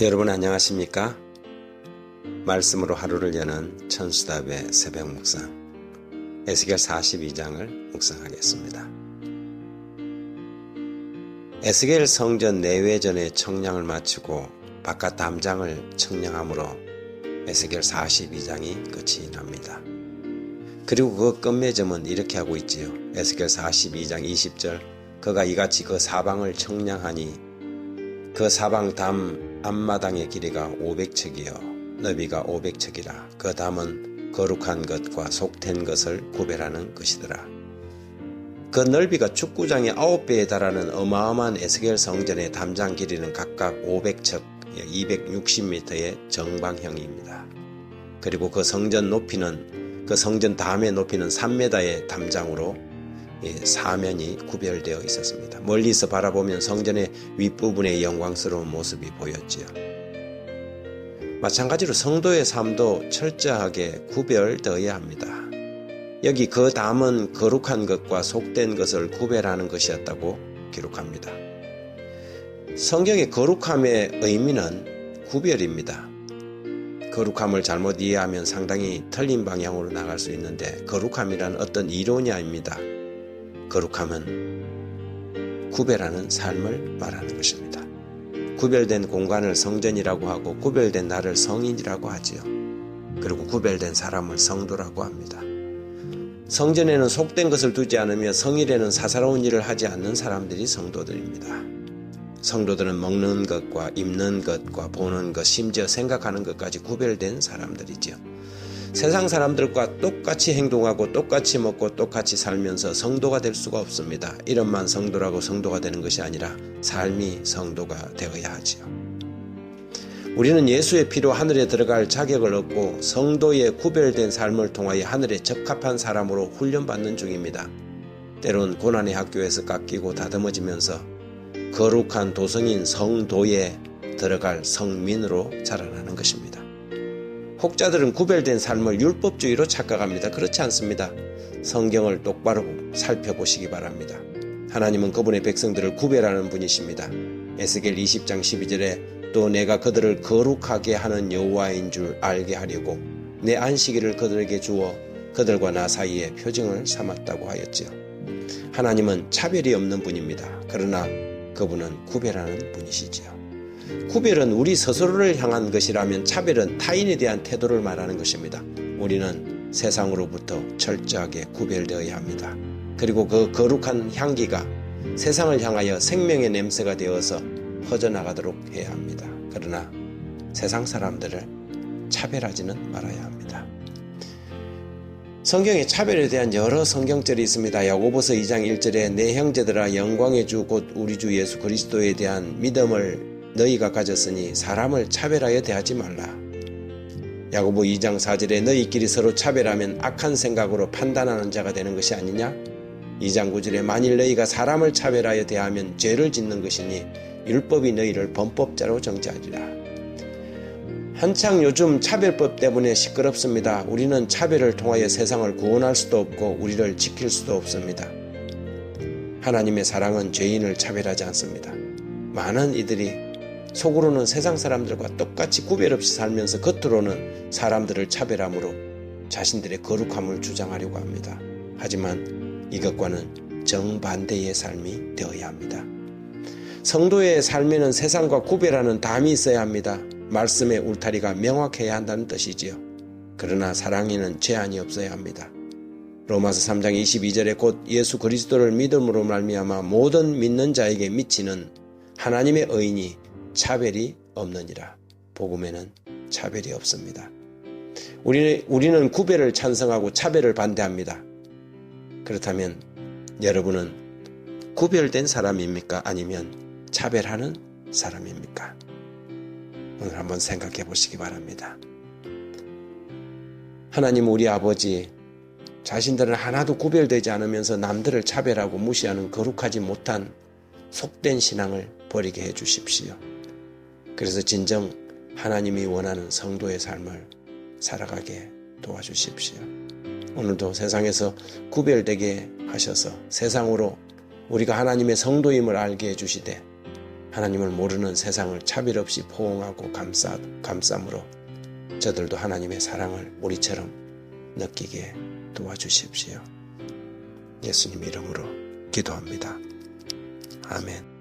여러분 안녕하십니까? 말씀으로 하루를 여는 천수답의 새벽 묵상 에스겔 42장을 묵상하겠습니다. 에스겔 성전 내외전의 청량을 마치고 바깥 담장을 청량함으로 에스겔 42장이 끝이 납니다. 그리고 그 끝맺음은 이렇게 하고 있지요. 에스겔 42장 20절 그가 이같이 그 사방을 청량하니 그 사방 담 앞마당의 길이가 500척이요 너비가 500척이라 그 담은 거룩한 것과 속된 것을 구별하는 것이더라. 그 넓이가 축구장의 9배에 달하는 어마어마한 에스겔 성전의 담장 길이는 각각 500척 260m의 정방형입니다. 그리고 그 성전 높이는 그 성전 담의 높이는 3m의 담장으로 사면이 구별되어 있었습니다. 멀리서 바라보면 성전의 윗부분의 영광스러운 모습이 보였지요. 마찬가지로 성도의 삶도 철저하게 구별되어야 합니다. 여기 그 담은 거룩한 것과 속된 것을 구별하는 것이었다고 기록합니다. 성경의 거룩함의 의미는 구별입니다. 거룩함을 잘못 이해하면 상당히 틀린 방향으로 나갈 수 있는데 거룩함이란 어떤 이론이 아닙니다. 거룩함은 구별하는 삶을 말하는 것입니다. 구별된 공간을 성전이라고 하고 구별된 나를 성인이라고 하지요. 그리고 구별된 사람을 성도라고 합니다. 성전에는 속된 것을 두지 않으며 성일에는 사사로운 일을 하지 않는 사람들이 성도들입니다. 성도들은 먹는 것과 입는 것과 보는 것, 심지어 생각하는 것까지 구별된 사람들이지요. 세상 사람들과 똑같이 행동하고 똑같이 먹고 똑같이 살면서 성도가 될 수가 없습니다. 이름만 성도라고 성도가 되는 것이 아니라 삶이 성도가 되어야 하지요. 우리는 예수의 피로 하늘에 들어갈 자격을 얻고 성도의 구별된 삶을 통하여 하늘에 적합한 사람으로 훈련받는 중입니다. 때론 고난의 학교에서 깎이고 다듬어지면서 거룩한 도성인 성도에 들어갈 성민으로 자라나는 것입니다. 혹자들은 구별된 삶을 율법주의로 착각합니다. 그렇지 않습니다. 성경을 똑바로 살펴보시기 바랍니다. 하나님은 그분의 백성들을 구별하는 분이십니다. 에스겔 20장 12절에 또 내가 그들을 거룩하게 하는 여호와인 줄 알게 하려고 내 안식일을 그들에게 주어 그들과 나 사이에 표징을 삼았다고 하였지요. 하나님은 차별이 없는 분입니다. 그러나 그분은 구별하는 분이시지요. 구별은 우리 스스로를 향한 것이라면 차별은 타인에 대한 태도를 말하는 것입니다. 우리는 세상으로부터 철저하게 구별되어야 합니다. 그리고 그 거룩한 향기가 세상을 향하여 생명의 냄새가 되어서 퍼져나가도록 해야 합니다. 그러나 세상 사람들을 차별하지는 말아야 합니다. 성경에 차별에 대한 여러 성경절이 있습니다. 야고보서 2장 1절에 내 형제들아 영광의 주 곧 우리 주 예수 그리스도에 대한 믿음을 너희가 가졌으니 사람을 차별하여 대하지 말라. 야고보 2장 4절에 너희끼리 서로 차별하면 악한 생각으로 판단하는 자가 되는 것이 아니냐? 2장 9절에 만일 너희가 사람을 차별하여 대하면 죄를 짓는 것이니 율법이 너희를 범법자로 정죄하리라. 한창 요즘 차별법 때문에 시끄럽습니다. 우리는 차별을 통하여 세상을 구원할 수도 없고 우리를 지킬 수도 없습니다. 하나님의 사랑은 죄인을 차별하지 않습니다. 많은 이들이 속으로는 세상 사람들과 똑같이 구별 없이 살면서 겉으로는 사람들을 차별함으로 자신들의 거룩함을 주장하려고 합니다. 하지만 이것과는 정반대의 삶이 되어야 합니다. 성도의 삶에는 세상과 구별하는 담이 있어야 합니다. 말씀의 울타리가 명확해야 한다는 뜻이지요. 그러나 사랑에는 제한이 없어야 합니다. 로마서 3장 22절에 곧 예수 그리스도를 믿음으로 말미암아 모든 믿는 자에게 미치는 하나님의 의인이 차별이 없느니라. 복음에는 차별이 없습니다. 우리는 구별을 찬성하고 차별을 반대합니다. 그렇다면 여러분은 구별된 사람입니까? 아니면 차별하는 사람입니까? 오늘 한번 생각해 보시기 바랍니다. 하나님 우리 아버지, 자신들은 하나도 구별되지 않으면서 남들을 차별하고 무시하는 거룩하지 못한 속된 신앙을 버리게 해 주십시오. 그래서 진정 하나님이 원하는 성도의 삶을 살아가게 도와주십시오. 오늘도 세상에서 구별되게 하셔서 세상으로 우리가 하나님의 성도임을 알게 해주시되 하나님을 모르는 세상을 차별 없이 포옹하고 감싸므로 저들도 하나님의 사랑을 우리처럼 느끼게 도와주십시오. 예수님 이름으로 기도합니다. 아멘.